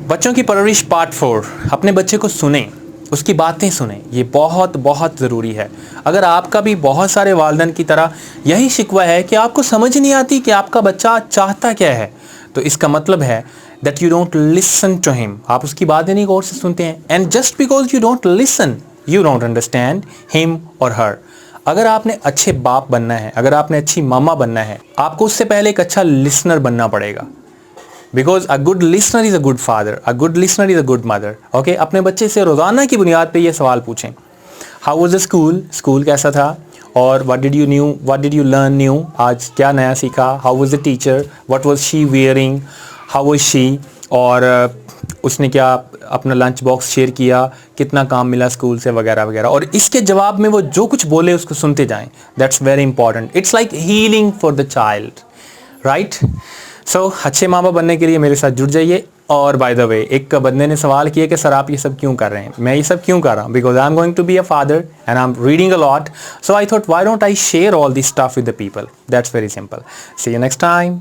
बच्चों की परवरिश पार्ट 4। अपने बच्चे को सुने, उसकी बातें सुने, ये बहुत बहुत ज़रूरी है। अगर आपका भी बहुत सारे वालिदैन की तरह यही शिकवा है कि आपको समझ नहीं आती कि आपका बच्चा चाहता क्या है, तो इसका मतलब है that you don't listen to him. आप उसकी बातें नहीं गौर से सुनते हैं। And just because you don't listen, you don't understand him और हर। अगर आपने अच्छे बाप बनना है, अगर आपने अच्छी मामा बनना है, आपको उससे पहले एक अच्छा लिसनर बनना पड़ेगा। Because a good listener is a good father, a good listener is a good mother. Okay, अपने बच्चे से रोज़ाना की बुनियाद पे ये सवाल पूछें, how was the school, school कैसा था, और what did you learn new, आज क्या नया सीखा, how was the teacher, what was she wearing, how was she, और उसने क्या अपना लंच बॉक्स शेयर किया, कितना काम मिला स्कूल से, वगैरह वगैरह। और इसके जवाब में वो जो कुछ बोले उसको सुनते जाएं। That's very important. It's like healing for the child, right. So अच्छे माँ बाप बनने के लिए मेरे साथ जुड़ जाइए। और बाय द वे, एक बंदे ने सवाल किया कि सर आप ये सब क्यों कर रहे हैं। मैं ये सब क्यों कर रहा हूँ? Because I am going to be a father and I am reading a lot, so I thought why don't I share all this stuff with the people. That's very simple. See you next time.